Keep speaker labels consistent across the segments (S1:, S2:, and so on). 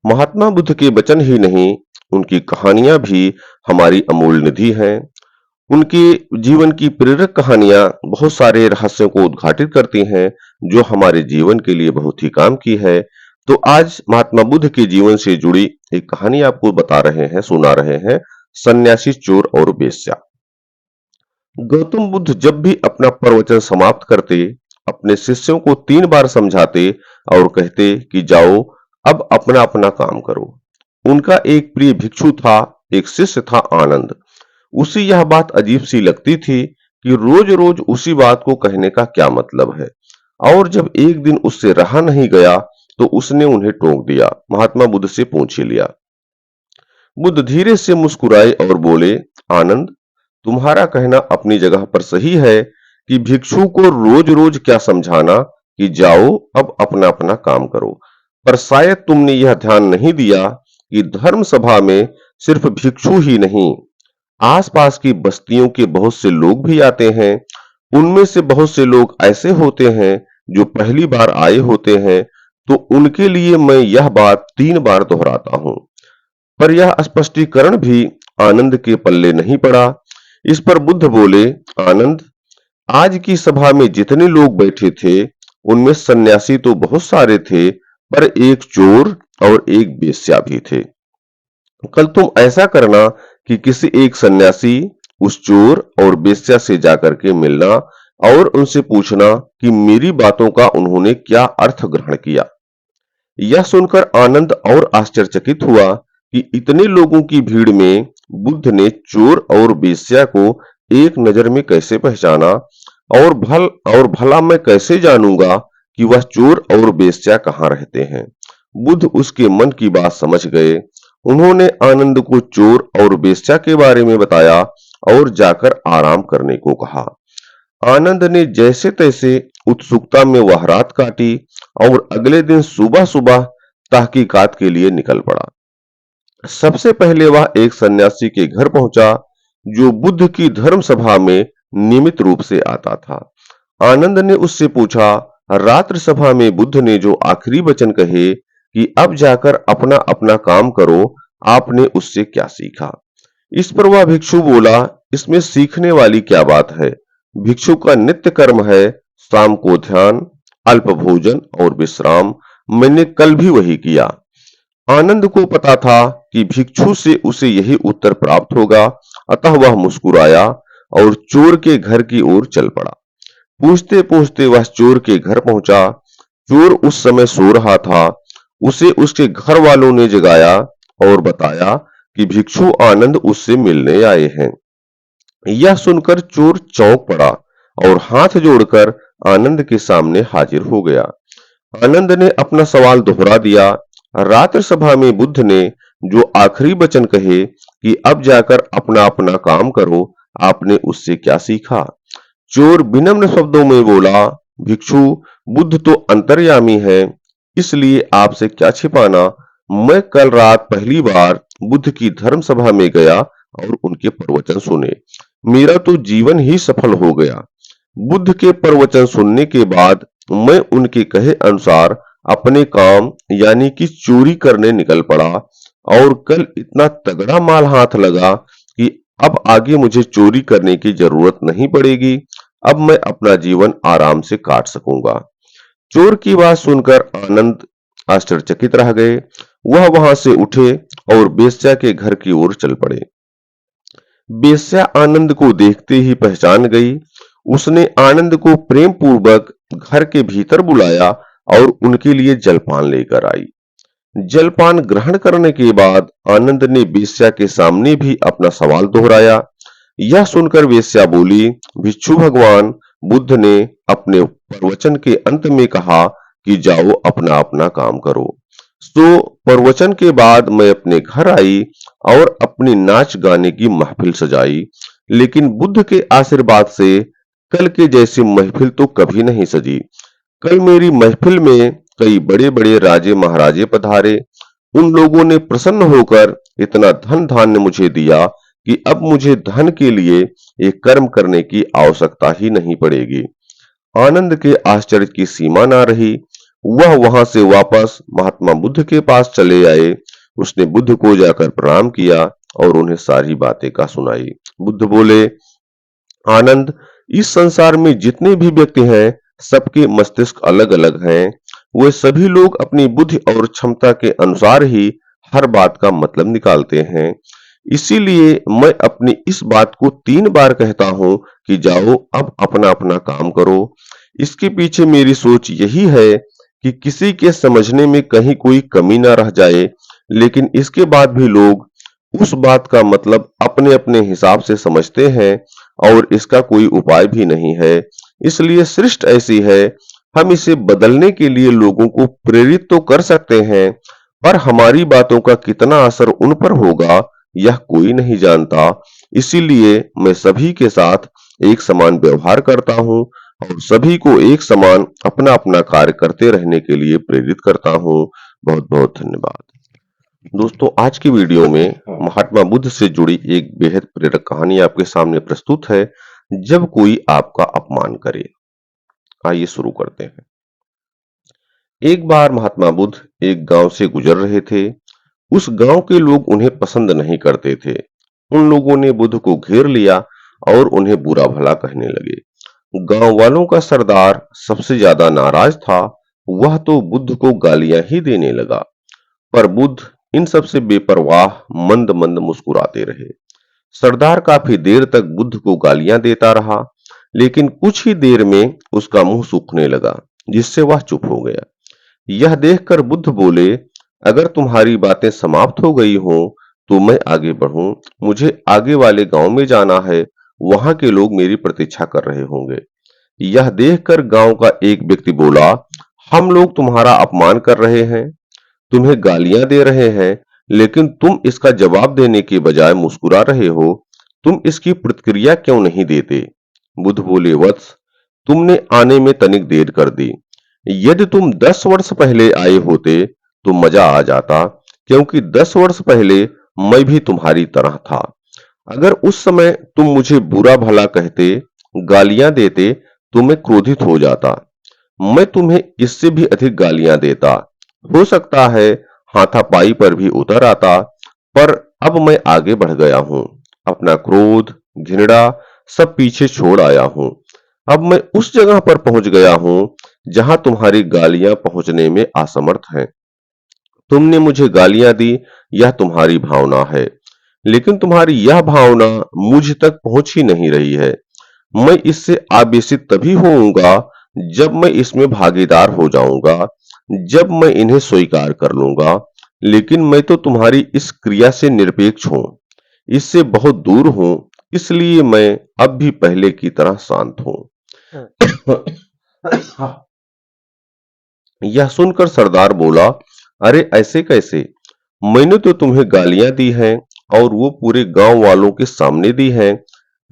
S1: महात्मा बुद्ध के वचन ही नहीं, उनकी कहानियां भी हमारी अमूल्य निधि हैं। उनके जीवन की प्रेरक कहानियां बहुत सारे रहस्यों को उद्घाटित करती हैं, जो हमारे जीवन के लिए बहुत ही काम की है। तो आज महात्मा बुद्ध के जीवन से जुड़ी एक कहानी आपको सुना रहे हैं, सन्यासी, चोर और बेश्या। गौतम बुद्ध जब भी अपना प्रवचन समाप्त करते, अपने शिष्यों को 3 बार समझाते और कहते कि जाओ, अब अपना अपना काम करो। उनका एक प्रिय भिक्षु था, एक शिष्य था, आनंद। उसे यह बात अजीब सी लगती थी कि रोज रोज उसी बात को कहने का क्या मतलब है। और जब एक दिन उससे रहा नहीं गया तो उसने उन्हें टोक दिया, महात्मा बुद्ध से पूछ ही लिया। बुद्ध धीरे से मुस्कुराए और बोले, आनंद, तुम्हारा कहना अपनी जगह पर सही है कि भिक्षु को रोज रोज क्या समझाना कि जाओ, अब अपना अपना काम करो। पर शायद तुमने यह ध्यान नहीं दिया कि धर्म सभा में सिर्फ भिक्षु ही नहीं, आसपास की बस्तियों के बहुत से लोग भी आते हैं। उनमें से बहुत से लोग ऐसे होते हैं जो पहली बार आए होते हैं, तो उनके लिए मैं यह बात 3 बार दोहराता हूँ। पर यह स्पष्टीकरण भी आनंद के पल्ले नहीं पड़ा। इस पर बुद्ध बोले, आनंद, आज की सभा में जितने लोग बैठे थे, उनमें सन्यासी तो बहुत सारे थे, पर एक चोर और एक बेश्या भी थे। कल तुम ऐसा करना कि किसी एक सन्यासी, उस चोर और बेश्या से जाकर के मिलना और उनसे पूछना कि मेरी बातों का उन्होंने क्या अर्थ ग्रहण किया। यह सुनकर आनंद और आश्चर्यचकित हुआ कि इतने लोगों की भीड़ में बुद्ध ने चोर और बेश्या को एक नजर में कैसे पहचाना, और भला मैं कैसे जानूंगा कि वह चोर और बेश्या कहाँ रहते हैं। बुद्ध उसके मन की बात समझ गए। उन्होंने आनंद को चोर और बेश्या के बारे में बताया और जाकर आराम करने को कहा। आनंद ने जैसे तैसे उत्सुकता में वह रात काटी और अगले दिन सुबह सुबह तहकीकात के लिए निकल पड़ा। सबसे पहले वह एक सन्यासी के घर पहुंचा, जो बुद्ध की धर्म सभा में नियमित रूप से आता था। आनंद ने उससे पूछा, रात्रि सभा में बुद्ध ने जो आखिरी वचन कहे कि अब जाकर अपना अपना काम करो, आपने उससे क्या सीखा। इस पर वह भिक्षु बोला, इसमें सीखने वाली क्या बात है। भिक्षु का नित्य कर्म है शाम को ध्यान, अल्प भोजन और विश्राम। मैंने कल भी वही किया। आनंद को पता था कि भिक्षु से उसे यही उत्तर प्राप्त होगा, अतः वह मुस्कुराया और चोर के घर की ओर चल पड़ा। पूछते पूछते वह चोर के घर पहुंचा। चोर उस समय सो रहा था। उसे उसके घर वालों ने जगाया और बताया कि भिक्षु आनंद उससे मिलने आए हैं। यह सुनकर चोर चौंक पड़ा और हाथ जोड़कर आनंद के सामने हाजिर हो गया। आनंद ने अपना सवाल दोहरा दिया। रात्रि सभा में बुद्ध ने जो आखिरी वचन कहे कि अब जाकर अपना अपना काम करो, आपने उससे क्या सीखा। चोर विनम्र शब्दों में बोला, भिक्षु, बुद्ध तो अंतर्यामी है, इसलिए आपसे क्या छिपाना। मैं कल रात पहली बार बुद्ध की धर्म सभा में गया और उनके प्रवचन सुने। मेरा तो जीवन ही सफल हो गया। बुद्ध के प्रवचन सुनने के बाद मैं उनके कहे अनुसार अपने काम यानी कि चोरी करने निकल पड़ा, और कल इतना तगड़ा माल हाथ लगा कि अब आगे मुझे चोरी करने की जरूरत नहीं पड़ेगी। अब मैं अपना जीवन आराम से काट सकूंगा। चोर की बात सुनकर आनंद आश्चर्यचकित रह गए। वह वहां से उठे और बेश्या के घर की ओर चल पड़े। बेश्या आनंद को देखते ही पहचान गई। उसने आनंद को प्रेम पूर्वक घर के भीतर बुलाया और उनके लिए जलपान लेकर आई। जलपान ग्रहण करने के बाद आनंद ने वेश्या के सामने भी अपना सवाल दोहराया। यह सुनकर वेश्या बोली, भिक्षु भगवान, बुद्ध ने अपने प्रवचन के अंत में कहा कि जाओ अपना अपना काम करो। तो प्रवचन के बाद मैं अपने घर आई और अपनी नाच गाने की महफिल सजाई, लेकिन बुद्ध के आशीर्वाद से कल के जैसी महफिल तो कभी नहीं सजी। कल मेरी महफिल में कई बड़े बड़े राजे महाराजे पधारे। उन लोगों ने प्रसन्न होकर इतना धन धान्य मुझे दिया कि अब मुझे धन के लिए एक कर्म करने की आवश्यकता ही नहीं पड़ेगी। आनंद के आश्चर्य की सीमा ना रही। वह वहां से वापस महात्मा बुद्ध के पास चले आए। उसने बुद्ध को जाकर प्रणाम किया और उन्हें सारी बातें कह सुनाई। बुद्ध बोले, आनंद, इस संसार में जितने भी व्यक्ति हैं, सबके मस्तिष्क अलग-अलग हैं। वे सभी लोग अपनी बुद्धि और क्षमता के अनुसार ही हर बात का मतलब निकालते हैं। इसीलिए मैं अपनी इस बात को 3 बार कहता हूँ कि जाओ अब अपना-अपना काम करो। इसके पीछे मेरी सोच यही है कि किसी के समझने में कहीं कोई कमी ना रह जाए, लेकिन इसके बाद भी लोग उस बात का मतलब अपने-अपने हिसाब से समझते हैं और इसका कोई उपाय भी नहीं है। इसलिए सृष्टि ऐसी है, हम इसे बदलने के लिए लोगों को प्रेरित तो कर सकते हैं, पर हमारी बातों का कितना असर उन पर होगा, यह कोई नहीं जानता। इसीलिए मैं सभी के साथ एक समान व्यवहार करता हूँ और सभी को एक समान अपना-अपना कार्य करते रहने के लिए प्रेरित करता हूँ। बहुत-बहुत धन्यवाद। दोस्तों, आज की वीडियो में महात्मा बुद्ध से जुड़ी एक बेहद प्रेरक कहानी आपके सामने प्रस्तुत है, जब कोई आपका अपमान करे। आइए शुरू करते हैं। एक बार महात्मा बुद्ध एक गांव से गुजर रहे थे। उस गांव के लोग उन्हें पसंद नहीं करते थे। उन लोगों ने बुद्ध को घेर लिया और उन्हें बुरा भला कहने लगे। गांव वालों का सरदार सबसे ज्यादा नाराज था। वह तो बुद्ध को गालियां ही देने लगा, पर बुद्ध इन सब से बेपरवाह मंद मंद मुस्कुराते रहे। सरदार काफी देर तक बुद्ध को गालियां देता रहा, लेकिन कुछ ही देर में उसका मुंह सूखने लगा, जिससे वह चुप हो गया। यह देखकर बुद्ध बोले, अगर तुम्हारी बातें समाप्त हो गई हों तो मैं आगे बढ़ूं। मुझे आगे वाले गांव में जाना है, वहां के लोग मेरी प्रतीक्षा कर रहे होंगे। यह देखकर गांव का एक व्यक्ति बोला, हम लोग तुम्हारा अपमान कर रहे हैं, तुम्हें गालियां दे रहे हैं, लेकिन तुम इसका जवाब देने के बजाय मुस्कुरा रहे हो। तुम इसकी प्रतिक्रिया क्यों नहीं देते? बुद्ध बोले, वत्स, तुमने आने में तनिक देर कर दी। यदि तुम 10 वर्ष पहले आए होते तो मजा आ जाता, क्योंकि 10 वर्ष पहले मैं भी तुम्हारी तरह था। अगर उस समय तुम मुझे बुरा भला कहते, गालियां देते, तो मैं क्रोधित हो जाता। मैं तुम्हें इससे भी अधिक गालियां देता। हो सकता है हाथापाई पर भी उतर आता, पर अब मैं आगे बढ़ गया हूँ। अपना क्रोध, घृणा सब पीछे छोड़ आया हूँ। अब मैं उस जगह पर पहुंच गया हूँ जहां तुम्हारी गालियां पहुंचने में असमर्थ हैं। तुमने मुझे गालियां दी, यह तुम्हारी भावना है, लेकिन तुम्हारी यह भावना मुझ तक पहुंच ही नहीं रही है। मैं इससे आवेशित तभी होऊंगा जब मैं इसमें भागीदार हो जाऊंगा, जब मैं इन्हें स्वीकार कर लूंगा। लेकिन मैं तो तुम्हारी इस क्रिया से निरपेक्ष हूं, इससे बहुत दूर हूं, इसलिए मैं अब भी पहले की तरह शांत हूं। यह सुनकर सरदार बोला, अरे ऐसे कैसे? मैंने तो तुम्हें गालियां दी हैं और वो पूरे गांव वालों के सामने दी हैं,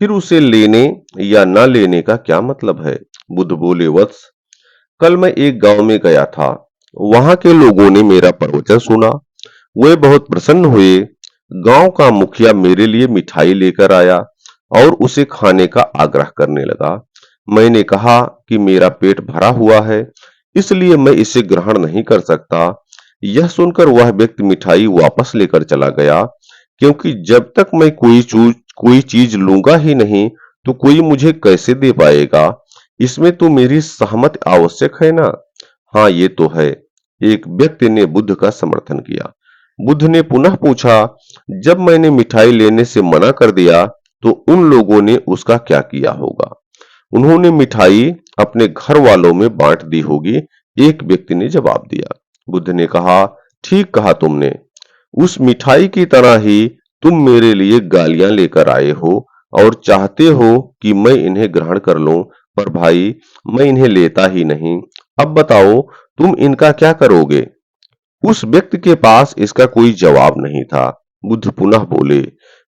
S1: फिर उसे लेने या न लेने का क्या मतलब है? बुद्ध बोले, वत्स, कल मैं एक गांव में गया था। वहां के लोगों ने मेरा प्रवचन सुना। वे बहुत प्रसन्न हुए। गांव का मुखिया मेरे लिए मिठाई लेकर आया और उसे खाने का आग्रह करने लगा। मैंने कहा कि मेरा पेट भरा हुआ है, इसलिए मैं इसे ग्रहण नहीं कर सकता। यह सुनकर वह व्यक्ति मिठाई वापस लेकर चला गया, क्योंकि जब तक मैं कोई चीज लूंगा ही नहीं, तो कोई मुझे कैसे दे पाएगा? इसमें तो मेरी सहमति आवश्यक है ना? हाँ, ये तो है। एक व्यक्ति ने बुद्ध का समर्थन किया। बुद्ध ने पुनः पूछा, जब मैंने मिठाई लेने से मना कर दिया, तो उन लोगों ने उसका क्या किया होगा? उन्होंने मिठाई अपने घर वालों में बांट दी होगी, एक व्यक्ति ने जवाब दिया। बुद्ध ने कहा, ठीक कहा तुमने। उस मिठाई की तरह ही तुम मेरे लिए गालियां लेकर आए हो और चाहते हो कि मैं इन्हें ग्रहण कर लूं, पर भाई, मैं इन्हें लेता ही नहीं। अब बताओ, तुम इनका क्या करोगे? उस व्यक्ति के पास इसका कोई जवाब नहीं था। बुद्ध पुनः बोले,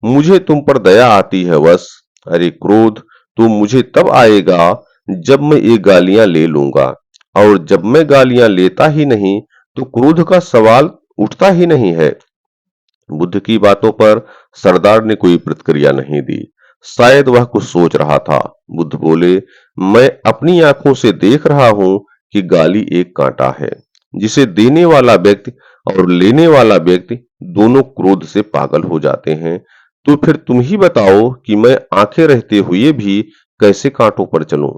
S1: मुझे तुम पर दया आती है बस। अरे क्रोध तो मुझे तब आएगा जब मैं ये गालियां ले लूंगा, और जब मैं गालियां लेता ही नहीं तो क्रोध का सवाल उठता ही नहीं है। बुद्ध की बातों पर सरदार ने कोई प्रतिक्रिया नहीं दी। शायद वह कुछ सोच रहा था। बुद्ध बोले, मैं अपनी आंखों से देख रहा हूं कि गाली एक कांटा है जिसे देने वाला व्यक्ति और लेने वाला व्यक्ति दोनों क्रोध से पागल हो जाते हैं। तो फिर तुम ही बताओ कि मैं आंखें रहते हुए भी कैसे कांटों पर चलूं?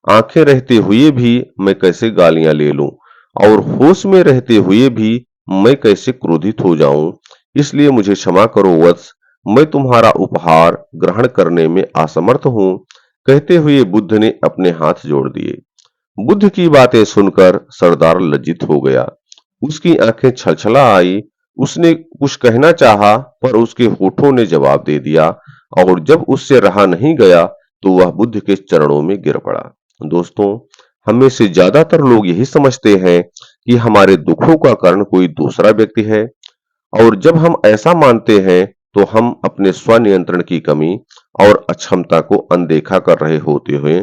S1: आंखें रहते हुए भी मैं कैसे गालियां ले लूं और होश में रहते हुए भी मैं कैसे क्रोधित हो जाऊं? इसलिए मुझे क्षमा करो वत्स, मैं तुम्हारा उपहार ग्रहण करने में असमर्थ हूं। कहते हुए बुद्ध ने अपने हाथ जोड़ दिए। बुद्ध की बातें सुनकर सरदार लज्जित हो गया। उसकी आंखें छलछला आई। उसने कुछ कहना चाहा पर उसके होठों ने जवाब दे दिया और जब उससे रहा नहीं गया तो वह बुद्ध के चरणों में गिर पड़ा। दोस्तों, हमें से ज्यादातर लोग यही समझते हैं कि हमारे दुखों का कारण कोई दूसरा व्यक्ति है और जब हम ऐसा मानते हैं तो हम अपने स्व नियंत्रण की कमी और अक्षमता को अनदेखा कर रहे होते हुए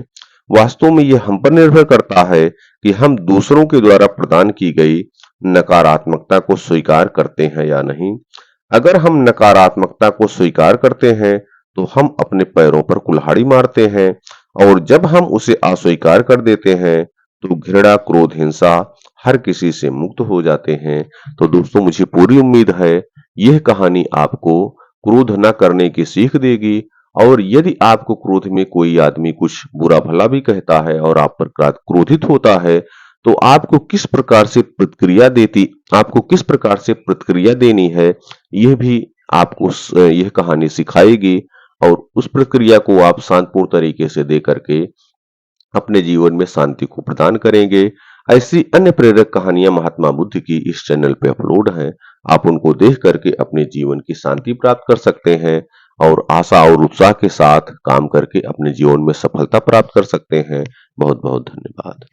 S1: वास्तव में यह हम पर निर्भर करता है कि हम दूसरों के द्वारा प्रदान की गई नकारात्मकता को स्वीकार करते हैं या नहीं। अगर हम नकारात्मकता को स्वीकार करते हैं तो हम अपने पैरों पर कुल्हाड़ी मारते हैं और जब हम उसे अस्वीकार कर देते हैं तो घृणा, क्रोध, हिंसा हर किसी से मुक्त हो जाते हैं। तो दोस्तों, मुझे पूरी उम्मीद है यह कहानी आपको क्रोध न करने की सीख देगी और यदि आपको क्रोध में कोई आदमी कुछ बुरा भला भी कहता है और आप पर क्रोधित होता है तो आपको किस प्रकार से प्रतिक्रिया देनी है, यह भी आपको यह कहानी सिखाएगी और उस प्रक्रिया को आप शांतिपूर्ण तरीके से दे करके अपने जीवन में शांति को प्रदान करेंगे। ऐसी अन्य प्रेरक कहानियां महात्मा बुद्ध की इस चैनल पे अपलोड हैं। आप उनको देख करके अपने जीवन की शांति प्राप्त कर सकते हैं और आशा और उत्साह के साथ काम करके अपने जीवन में सफलता प्राप्त कर सकते हैं। बहुत बहुत धन्यवाद।